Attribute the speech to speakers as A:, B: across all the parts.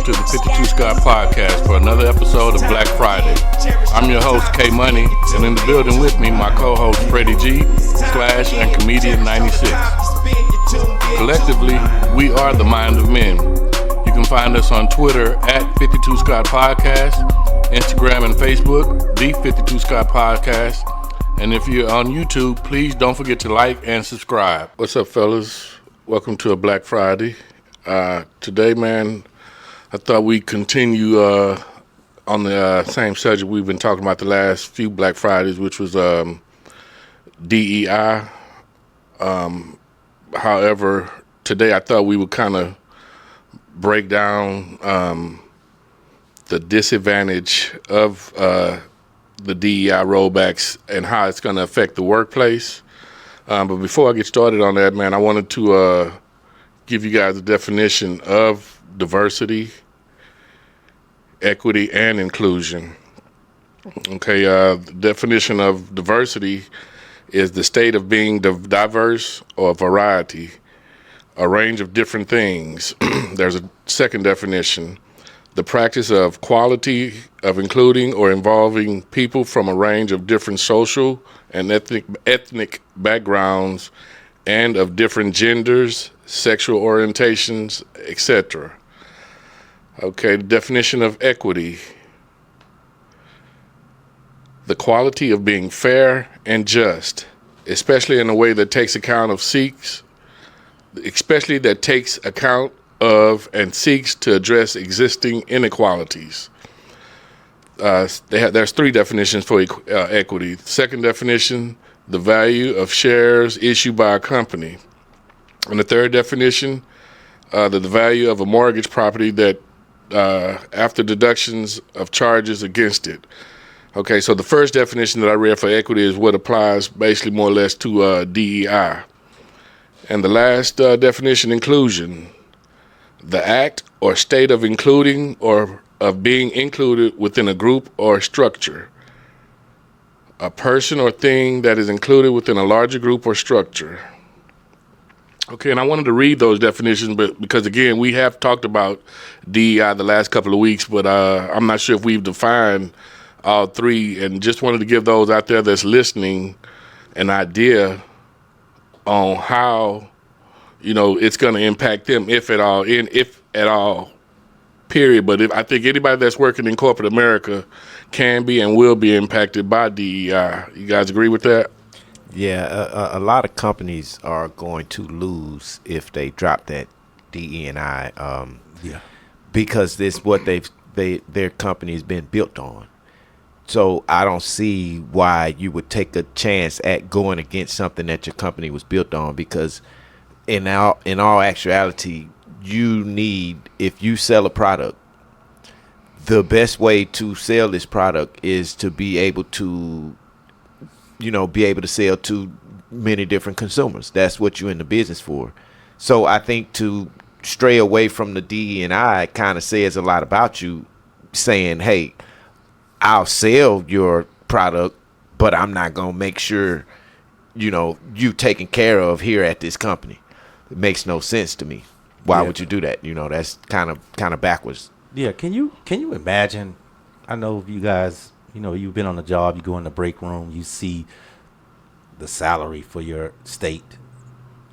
A: to the 52 Scott Podcast for another episode of Black Friday. I'm your host, K Money, and in the building with me, my co-host, Freddie G, Slash, and Comedian 96. Collectively, we are the Mind of Men. You can find us on Twitter at 52 Scott Podcast, Instagram and Facebook, the 52 Scott Podcast. And if you're on YouTube, please don't forget to like and subscribe. What's up, fellas? Welcome to a Black Friday. Today, man, I thought we'd continue on the same subject we've been talking about the last few Black Fridays, which was DEI. However, today I thought we would kind of break down the disadvantage of the DEI rollbacks and how it's going to affect the workplace. But before I get started on that, man, I wanted to give you guys a definition of diversity, equity, and inclusion. Okay, the definition of diversity is the state of being diverse or variety, a range of different things. There's a second definition, the practice of quality of including or involving people from a range of different social and ethnic backgrounds and of different genders, sexual orientations, etc. Okay, the definition of equity, the quality of being fair and just, especially in a way that takes account of and seeks to address existing inequalities. There's three definitions for equity. Second definition, the value of shares issued by a company. And the third definition, the value of a mortgage property that after deductions of charges against it. Okay, so the first definition that I read for equity is what applies basically more or less to DEI. And the last definition, inclusion, the act or state of including or of being included within a group or structure, a person or thing that is included within a larger group or structure. Okay, and I wanted to read those definitions, but because again, we have talked about DEI the last couple of weeks, but I'm not sure if we've defined all three, and just wanted to give those out there that's listening an idea on how, it's going to impact them, if at all, period. But I think anybody that's working in corporate America can be and will be impacted by DEI. You guys agree with that?
B: Yeah, a lot of companies are going to lose if they drop that DE&I. Because this what their company has been built on. So I don't see why you would take a chance at going against something that your company was built on. Because in all actuality, if you sell a product, the best way to sell this product is to be able to sell to many different consumers. That's what you're in the business for. So I think to stray away from the DE&I kind of says a lot about you, saying, hey, I'll sell your product, but I'm not going to make sure, you taken care of here at this company. It makes no sense to me. Why would you do that? That's kind of backwards.
C: Yeah. Can you imagine? I know you guys, you've been on the job, you go in the break room, you see the salary for your state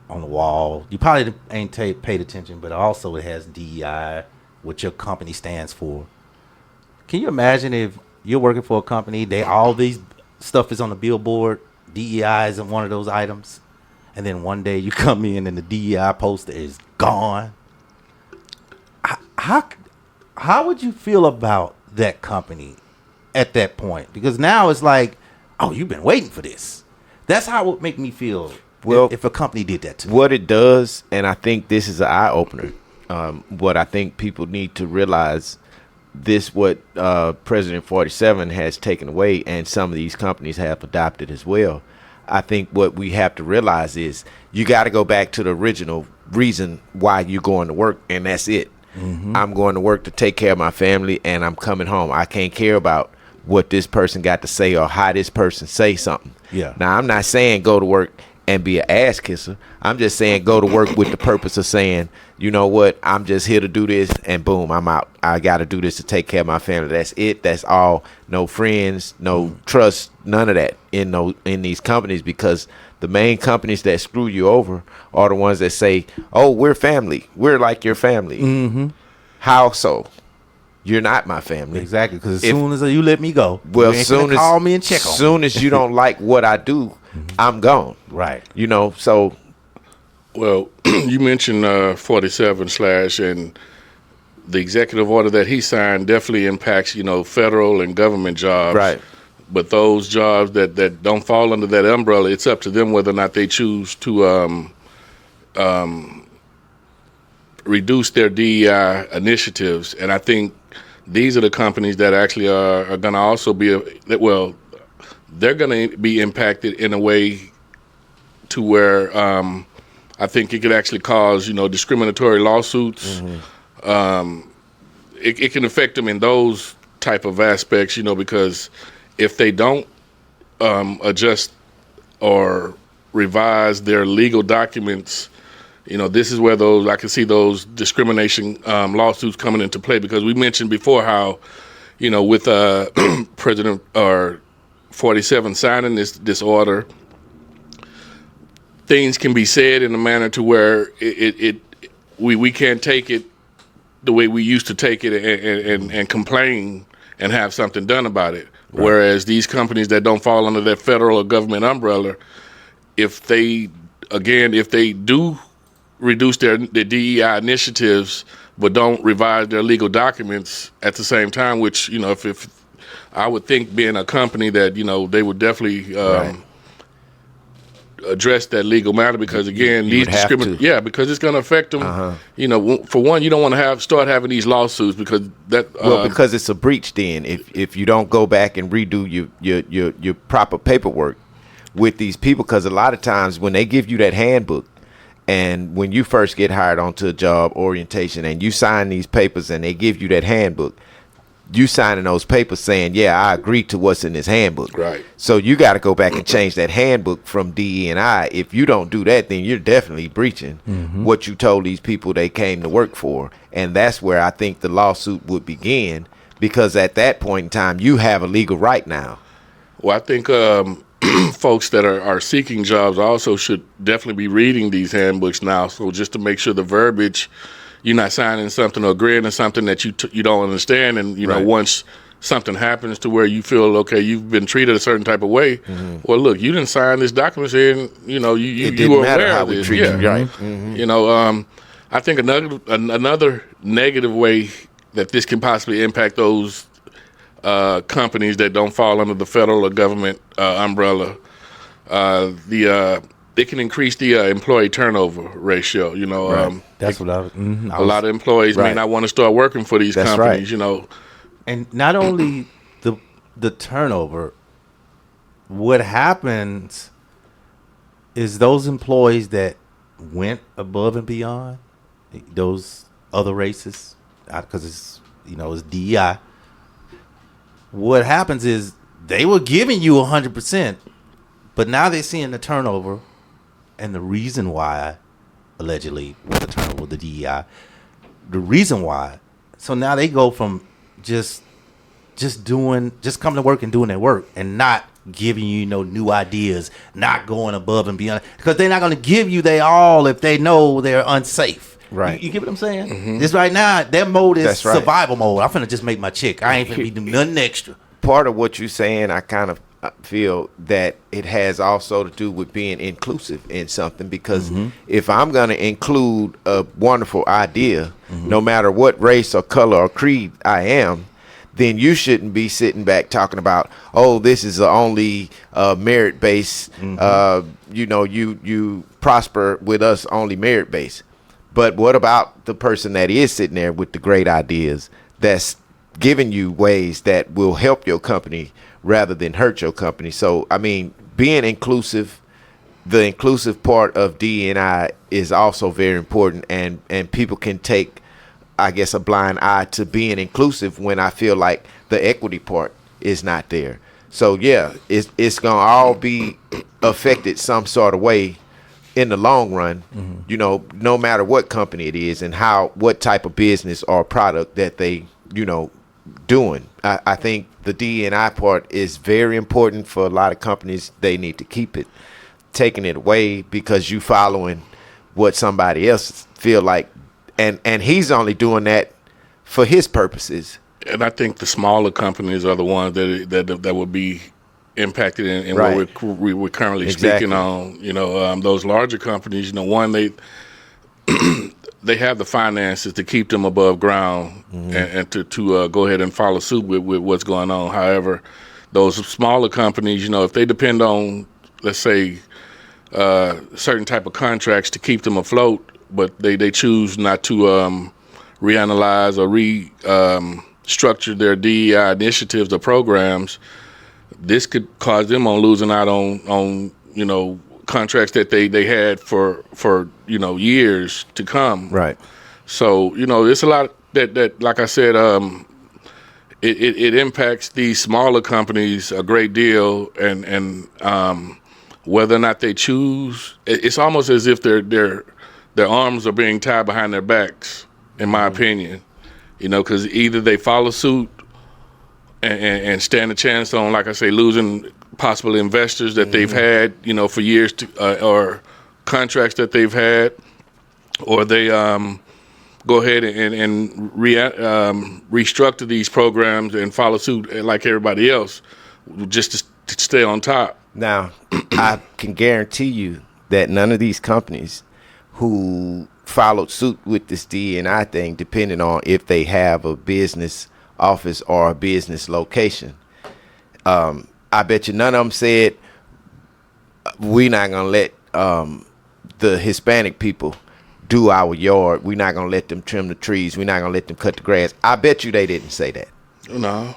C: on the wall. You probably ain't paid attention, but also it has DEI, what your company stands for. Can you imagine if you're working for a company, all these stuff is on the billboard, DEI isn't one of those items, and then one day you come in and the DEI poster is gone? How would you feel about that company at that point? Because now it's like, oh, you've been waiting for this. That's how it would make me feel. Well, if a company did that to me.
B: What it does, and I think this is an eye-opener, what I think people need to realize, what President 47 has taken away, and some of these companies have adopted as well. I think what we have to realize is you got to go back to the original reason why you're going to work, and that's it. Mm-hmm. I'm going to work to take care of my family, and I'm coming home. I can't care about what this person got to say or how this person say something.
C: Yeah.
B: Now, I'm not saying go to work and be an ass kisser. I'm just saying go to work with the purpose of saying, you know what, I'm just here to do this, and boom, I'm out. I got to do this to take care of my family. That's it. That's all. No friends, no trust, none of that in these companies, because the main companies that screw you over are the ones that say, oh, we're family. We're like your family.
C: Mm-hmm.
B: How so? You're not my family.
C: Exactly, because as soon as you let me go,
B: well,
C: you ain't gonna call me and check on me.
B: Soon as you don't like what I do, I'm gone.
C: Right.
B: You know, so.
A: Well, you mentioned 47 slash, and the executive order that he signed definitely impacts, federal and government jobs.
B: Right.
A: But those jobs that don't fall under that umbrella, it's up to them whether or not they choose to reduce their DEI initiatives. And I think these are the companies that actually are going to also be, they're going to be impacted in a way to where I think it could actually cause, discriminatory lawsuits. Mm-hmm. It can affect them in those type of aspects, because if they don't adjust or revise their legal documents, this is where I can see those discrimination lawsuits coming into play, because we mentioned before how, with President or 47 signing this order, things can be said in a manner to where we can't take it the way we used to take it and complain and have something done about it. Right. Whereas these companies that don't fall under that federal or government umbrella, if they do reduce their DEI initiatives but don't revise their legal documents at the same time, which, if I would think, being a company that, they would definitely address that legal matter, because again, these because it's going to affect them. Uh-huh. For one, you don't want to start having these lawsuits, because that
B: because it's a breach. Then if you don't go back and redo your proper paperwork with these people, because a lot of times when they give you that handbook, and when you first get hired onto a job orientation and you sign these papers and they give you that handbook, you signing those papers saying, yeah, I agree to what's in this handbook.
A: Right.
B: So you got to go back and change that handbook from DE&I. If you don't do that, then you're definitely breaching what you told these people they came to work for. And that's where I think the lawsuit would begin, because at that point in time, you have a legal right now.
A: Well, I think folks that are seeking jobs also should definitely be reading these handbooks now. So just to make sure the verbiage, you're not signing something or agreeing to something that you don't understand. And, once something happens to where you feel, okay, you've been treated a certain type of way, well, look, you didn't sign this document saying, you were aware of this.
B: You, right?
A: Mm-hmm. I think another negative way that this can possibly impact those companies that don't fall under the federal or government umbrella, it can increase the employee turnover ratio.
C: Right. That's what I was.
A: A lot of employees may not want to start working for these companies.
B: Right.
C: And not only the turnover, what happens is those employees that went above and beyond, those other races, because it's DEI. What happens is they were giving you 100%, but now they're seeing the turnover, and the reason why, allegedly, with the turnover with the DEI, the reason why. So now they go from just coming to work and doing their work, and not giving you new ideas, not going above and beyond, because they're not going to give you their all if they know they're unsafe.
B: Right.
C: You get what I'm saying? Mm-hmm. This right now, their mode is survival mode. I'm finna just make my check. I ain't finna be doing nothing extra.
B: Part of what you're saying, I kind of feel that it has also to do with being inclusive in something, because if I'm going to include a wonderful idea, no matter what race or color or creed I am, then you shouldn't be sitting back talking about, oh, this is only merit-based, you prosper with us only merit-based. But what about the person that is sitting there with the great ideas, that's giving you ways that will help your company rather than hurt your company? So, I mean, being inclusive, the inclusive part of D&I is also very important, and people can take, I guess, a blind eye to being inclusive when I feel like the equity part is not there. So yeah, it's gonna all be affected some sort of way in the long run. You know, no matter what company it is and what type of business or product that they doing. I think the D&I part is very important for a lot of companies. They need to keep it, taking it away because you following what somebody else feel like, and he's only doing that for his purposes.
A: And I think the smaller companies are the ones that would be impacted in
B: Right.
A: what we're currently
B: Exactly.
A: speaking on. Those larger companies, one, they have the finances to keep them above ground and to go ahead and follow suit with what's going on. However, those smaller companies, if they depend on, let's say, certain type of contracts to keep them afloat, but they choose not to reanalyze or structure their DEI initiatives or programs, this could cause them on losing out on contracts that they had for years to come.
B: Right.
A: So it's a lot that like I said, it impacts these smaller companies a great deal, and whether or not they choose, it's almost as if their arms are being tied behind their backs, in my opinion. Because either they follow suit and stand a chance on, like I say, losing possible investors that they've had, for years, or contracts that they've had, or they go ahead and restructure these programs and follow suit like everybody else, just to stay on top.
B: Now, I can guarantee you that none of these companies who followed suit with this D&I thing, depending on if they have a business office or a business location, I bet you none of them said, we're not going to let the Hispanic people do our yard. We're not going to let them trim the trees. We're not going to let them cut the grass. I bet you they didn't say that.
A: No.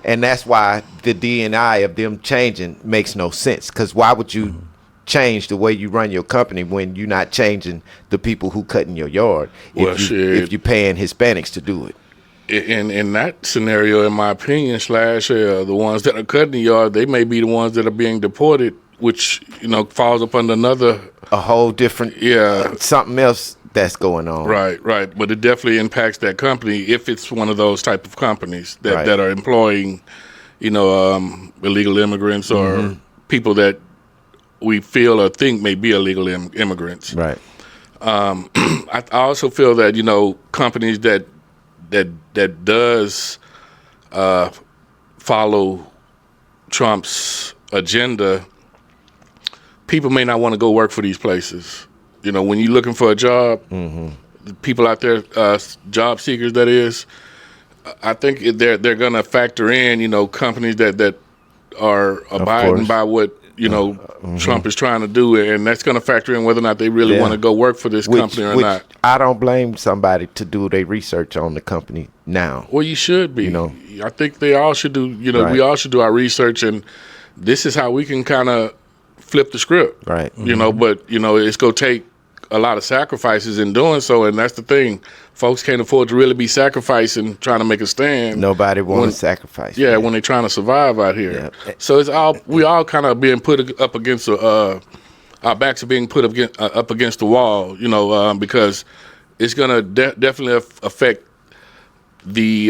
B: And that's why the D&I of them changing makes no sense. Because why would you change the way you run your company when you're not changing the people who cut in your yard if you're paying Hispanics to do it?
A: In that scenario, in my opinion, the ones that are cutting the yard, they may be the ones that are being deported, which falls up under
B: a whole different something else that's going on.
A: Right. But it definitely impacts that company if it's one of those type of companies that are employing, illegal immigrants or people that we feel or think may be illegal immigrants.
B: Right.
A: I also feel that companies that does follow Trump's agenda, people may not want to go work for these places. When you're looking for a job, people out there, job seekers, that is, I think they're going to factor in, companies that are abiding by what Trump is trying to do, and that's going to factor in whether or not they really want to go work for this company or not.
B: I don't blame somebody to do their research on the company now.
A: Well, you should be. I think they all should do. We all should do our research, and this is how we can kind of flip the script.
B: Right.
A: But it's going to take a lot of sacrifices in doing so, and that's the thing. Folks can't afford to really be sacrificing, trying to make a stand.
B: Nobody wants to sacrifice.
A: Yeah, when they're trying to survive out here.
B: Yeah.
A: So we all kind of being put up against our backs are being put up against the wall, because it's going to definitely affect the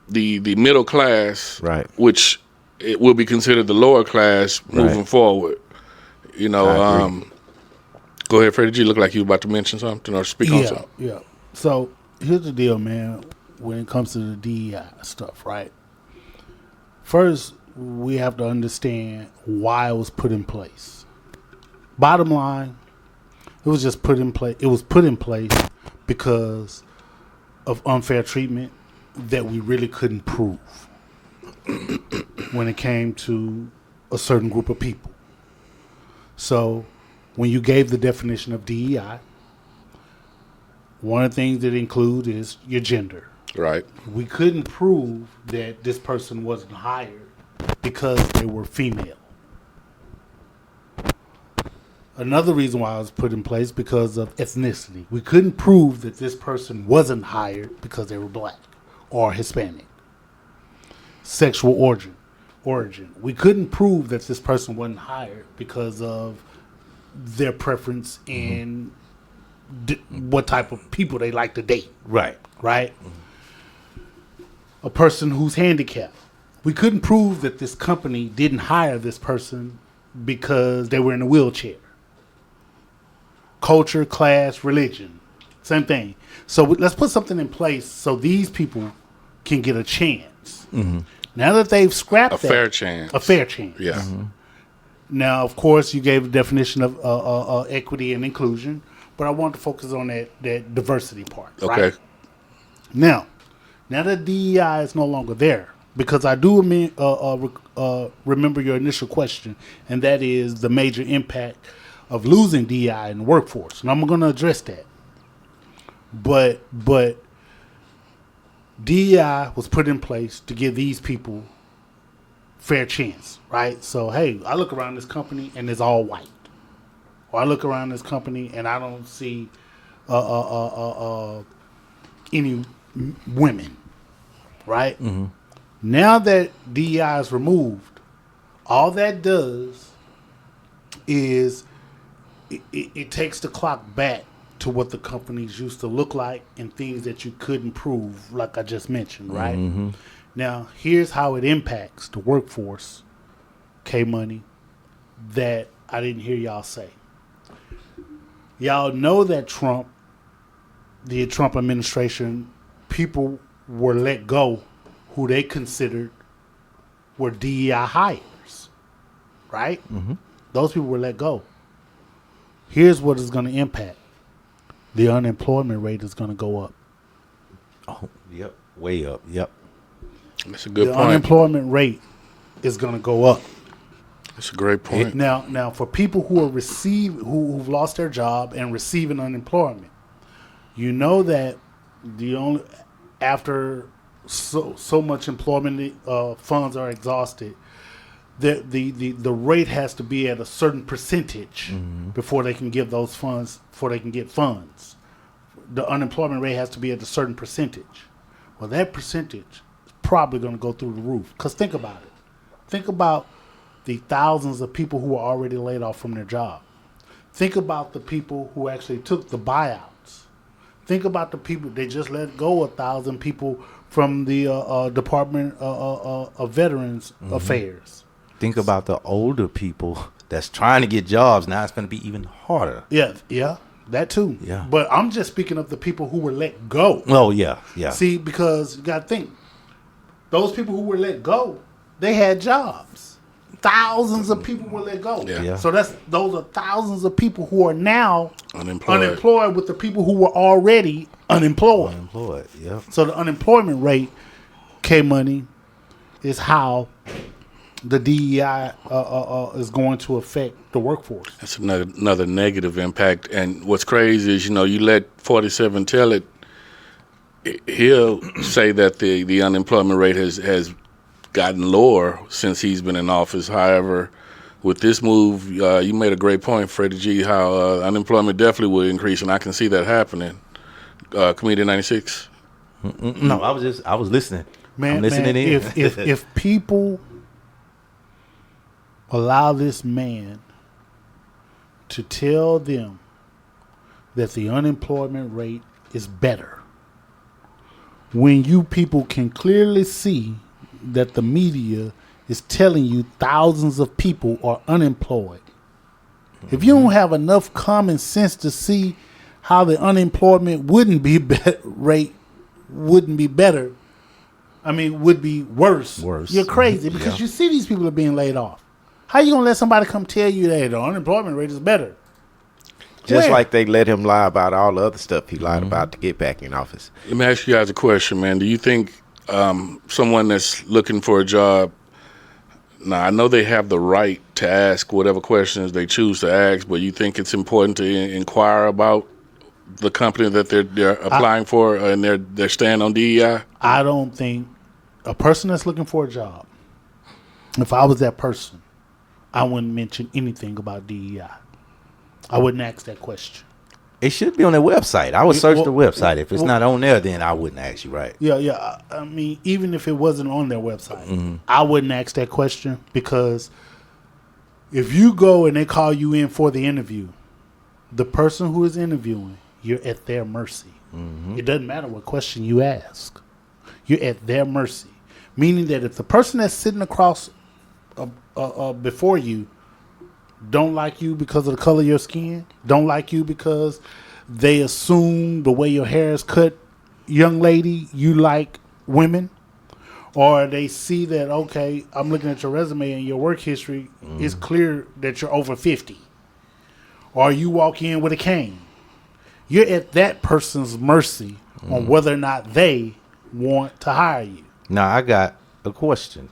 A: middle class,
B: right,
A: which it will be considered the lower class moving forward. Go ahead, Freddie. You look like you were about to mention something or speak on something.
D: Yeah. So here's the deal, man. When it comes to the DEI stuff, right? First, we have to understand why it was put in place. Bottom line, it was just put in place. It was put in place because of unfair treatment that we really couldn't prove when it came to a certain group of people. So when you gave the definition of DEI, one of the things that include is your gender.
A: Right.
D: We couldn't prove that this person wasn't hired because they were female. Another reason why it was put in place because of ethnicity. We couldn't prove that this person wasn't hired because they were black or Hispanic. Sexual origin. origin. We couldn't prove that this person wasn't hired because of their preference in what type of people they like to date.
C: Right.
D: Right? A person who's handicapped. We couldn't prove that this company didn't hire this person because they were in a wheelchair. Culture, class, religion. Same thing. So let's put something in place so these people can get a chance. Now that they've scrapped
A: A fair chance.
D: a fair chance.
A: Yeah.
D: Now, of course, you gave a definition of equity and inclusion, but I want to focus on that diversity part.
A: Okay.
D: Right? Now that DEI is no longer there, because I do remember your initial question, and that is the major impact of losing DEI in the workforce, and I'm going to address that. But DEI was put in place to give these people fair chance, right? So, hey, I look around this company and it's all white. Or I look around this company and I don't see any women, right? Now that DEI is removed, all that does is it takes the clock back to what the companies used to look like and things that you couldn't prove, like I just mentioned, right? Now, here's how it impacts the workforce, K-Money, that I didn't hear y'all say. Y'all know that the Trump administration, people were let go who they considered were DEI hires, right? Those people were let go. Here's what is going to impact. The unemployment rate is going to go up.
C: Oh, yep. Way up. Yep.
A: That's a good
D: The
A: point.
D: unemployment rate is going to go up.
A: That's a great point.
D: Now, for people who are who've lost their job and receiving unemployment, you know that after so much employment funds are exhausted, the rate has to be at a certain percentage before they can give those funds. Before they can get funds, the unemployment rate has to be at a certain percentage. Well, that percentage is probably going to go through the roof. Because think about it. Think about the thousands of people who are already laid off from their job. Think about the people who actually took the buyouts. Think about the people, they just let go 1,000 people from the Department of Veterans Affairs.
C: Think about the older people that's trying to get jobs. Now it's going to be even harder.
D: Yeah, that too.
C: Yeah.
D: But I'm just speaking of the people who were let go.
C: Oh, yeah.
D: See, because you got to think, those people who were let go, they had jobs. Thousands of people were let go.
A: Yeah.
D: So those are thousands of people who are now
A: Unemployed.
D: with the people who were already unemployed.
C: Unemployed, yeah.
D: So the unemployment rate, K-Money, is how the DEI is going to affect the workforce.
A: That's another negative impact. And what's crazy is, you let 47 tell it, he'll say that the unemployment rate has gotten lower since he's been in office. However, with this move, you made a great point, Freddie G, how unemployment definitely will increase, and I can see that happening. Comedian 96?
C: No, I was listening.
D: Man,
C: I'm listening in.
D: If people allow this man to tell them that the unemployment rate is better, when you people can clearly see that the media is telling you thousands of people are unemployed. If you don't have enough common sense to see how the unemployment rate wouldn't be better, would be worse. You're crazy because you see these people are being laid off. How you gonna let somebody come tell you that the unemployment rate is better?
B: Just like they let him lie about all the other stuff he lied about to get back in office.
A: Let me ask you guys a question, man. Do you think someone that's looking for a job, now I know they have the right to ask whatever questions they choose to ask, but you think it's important to inquire about the company that they're applying for and their stand on DEI?
D: I don't think a person that's looking for a job, if I was that person, I wouldn't mention anything about DEI. I wouldn't ask that question.
C: It should be on their website. I would search the
D: well,
C: website. If it's not on there, then I wouldn't ask you, right?
D: Yeah. I mean, even if it wasn't on their website, I wouldn't ask that question, because if you go and they call you in for the interview, the person who is interviewing, you're at their mercy. It doesn't matter what question you ask. You're at their mercy. Meaning that if the person that's sitting across before you don't like you because of the color of your skin, don't like you because they assume the way your hair is cut, young lady, you like women, or they see that, okay, I'm looking at your resume and your work history, it's clear that you're over 50, or you walk in with a cane, you're at that person's mercy on whether or not they want to hire you.
C: Now, I got a question.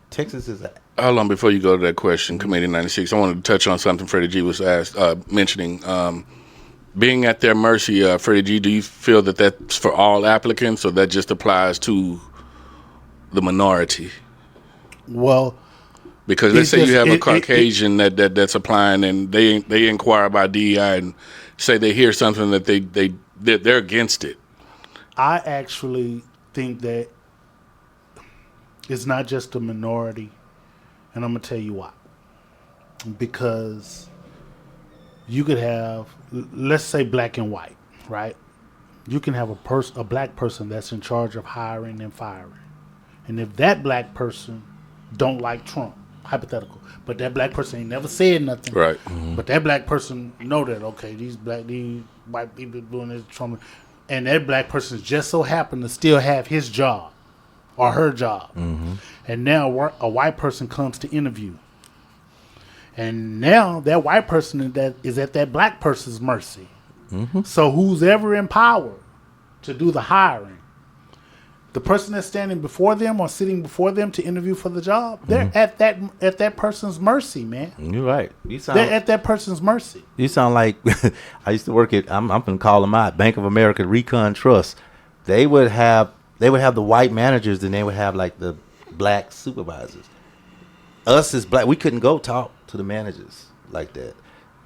C: Texas is
A: Hold on, before you go to that question, Committee 96, I wanted to touch on something Freddie G was mentioning. Being at their mercy, Freddie G, do you feel that that's for all applicants, or that just applies to the minority?
D: Well,
A: because let's say
D: just-
A: you have a
D: it-
A: Caucasian that's applying, and they inquire about DEI and say they hear something that they're against it.
D: I actually think that it's not just a minority, and I'm going to tell you why. Because you could have, let's say, black and white, right? You can have a black person that's in charge of hiring and firing. And if that black person don't like Trump, hypothetical, but that black person ain't never said nothing.
A: Right.
D: But that black person know that, okay, these white people doing this Trump, and that black person just so happened to still have his job or her job. And now a white person comes to interview. And now that white person that is at that black person's mercy. So who's ever in power to do the hiring, the person that's standing before them or sitting before them to interview for the job, they're at that person's mercy, man.
C: You're right.
D: They're at that person's mercy.
C: You sound like I used to work at. I'm gonna call them out. Bank of America Recon Trust. They would have the white managers, and they would have like the black supervisors. Us as black, we couldn't go talk to the managers like that.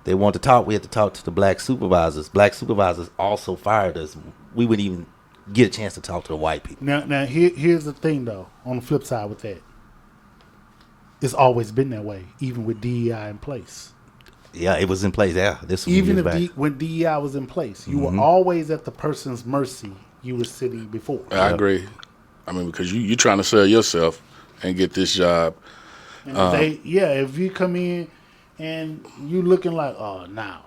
C: They want to talk. We had to talk to the black supervisors. Black supervisors also fired us. We wouldn't even get a chance to talk to the white people.
D: Now here's the thing, though. On the flip side with that, it's always been that way, even with DEI in place.
C: Yeah, it was in place. Yeah, this was
D: Even
C: years back.
D: when DEI was in place, you were always at the person's mercy you were sitting before.
A: I agree. I mean, because you trying to sell yourself and get this job.
D: And if you come in and you looking like, oh, now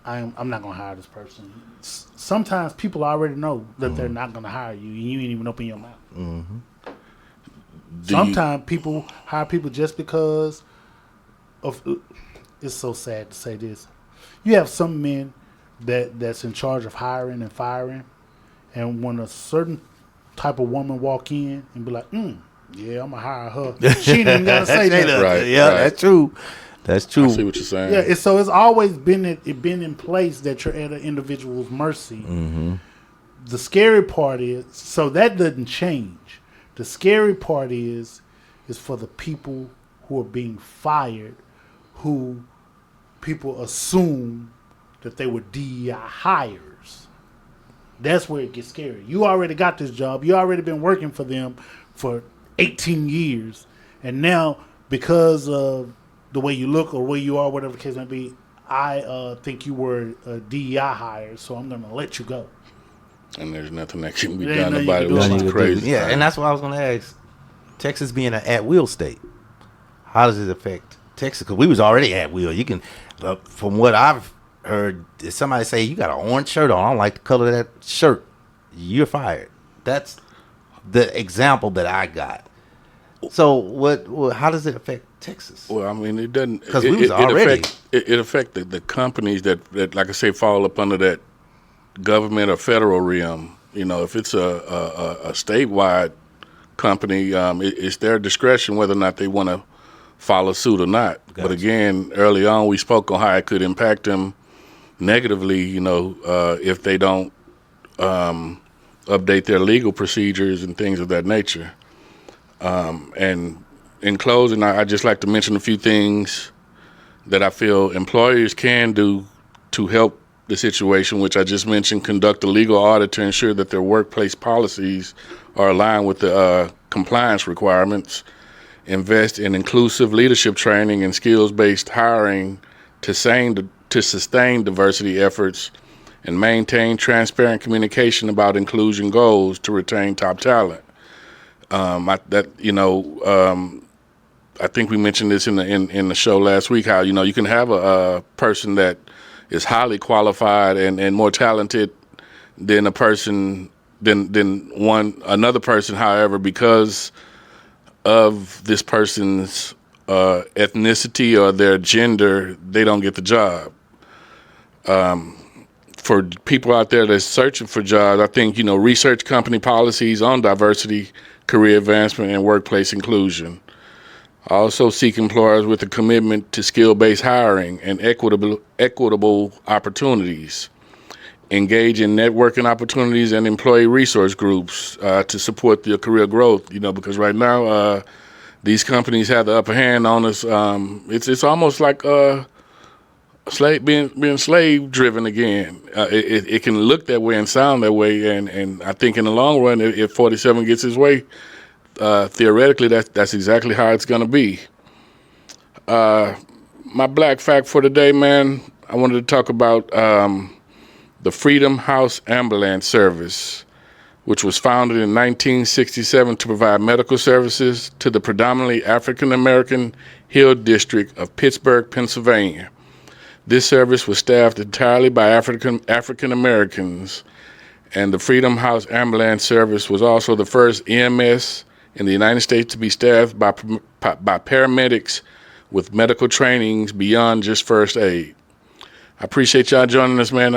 D: I'm not gonna hire this person. Sometimes people already know that they're not gonna hire you, and you ain't even open your mouth. Sometimes people hire people just because of. It's so sad to say this. You have some men that's in charge of hiring and firing, and when a certain type of woman walk in and be like, yeah, I'm gonna hire her. She ain't even gotta say that.
A: Right,
C: Yeah,
A: right.
C: that's true. That's true.
A: I see what you're saying.
D: Yeah, it's always been in place that you're at an individual's mercy. The scary part is, so that doesn't change. The scary part is for the people who are being fired, who people assume that they were DEI hires. That's where it gets scary. You already got this job. You already been working for them for 18 years. And now, because of the way you look or where you are, whatever the case may be, I think you were a DEI hire, so I'm going to let you go.
A: And there's nothing that can be
D: There ain't
A: done
D: nothing you
A: about
D: can
A: it,
D: do
A: which
D: about
A: is
D: it.
A: crazy.
C: Yeah, and that's what I was going to ask. Texas being an at-will state, how does it affect Texas? Because we was already at will. You can, from what I've heard, if somebody say you got an orange shirt on, I don't like the color of that shirt, you're fired. That's the example that I got. So how does it affect Texas?
A: Well, I mean, it doesn't.
C: 'Cause we was already-
A: It affect the companies that, like I say, fall up under that government or federal realm. You know, if it's a statewide company, it's their discretion whether or not they want to follow suit or not.
C: Gotcha.
A: But again, early on, we spoke on how it could impact them negatively. You know, if they don't update their legal procedures and things of that nature. And in closing, I'd just like to mention a few things that I feel employers can do to help the situation, which I just mentioned, conduct a legal audit to ensure that their workplace policies are aligned with the compliance requirements, invest in inclusive leadership training and skills-based hiring to sustain diversity efforts, and maintain transparent communication about inclusion goals to retain top talent. I think we mentioned this in the show last week, how you can have a person that is highly qualified and more talented than another person. However, because of this person's ethnicity or their gender, they don't get the job. For people out there that's searching for jobs, I think research company policies on diversity, career advancement, and workplace inclusion. Also seek employers with a commitment to skill-based hiring and equitable opportunities. Engage in networking opportunities and employee resource groups to support their career growth. Because right now these companies have the upper hand on us. It's almost like being slave driven again. It can look that way and sound that way, and I think in the long run, if 47 gets his way, theoretically, that's exactly how it's going to be. My black fact for today, man, I wanted to talk about the Freedom House Ambulance Service, which was founded in 1967 to provide medical services to the predominantly African-American Hill District of Pittsburgh, Pennsylvania. This service was staffed entirely by African-Americans, and the Freedom House Ambulance Service was also the first EMS in the United States to be staffed by paramedics with medical trainings beyond just first aid. I appreciate y'all joining us, man.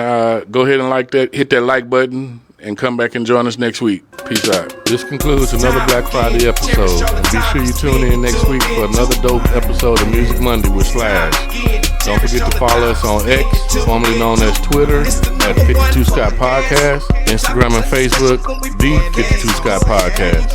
A: Go ahead and hit that like button, and come back and join us next week. Peace out. This concludes another Black Friday episode. And be sure you tune in next week for another dope episode of Music Monday with Slash. Don't forget to follow us on X, formerly known as Twitter, at 52 Scott Podcast, Instagram and Facebook, the 52 Scott Podcast.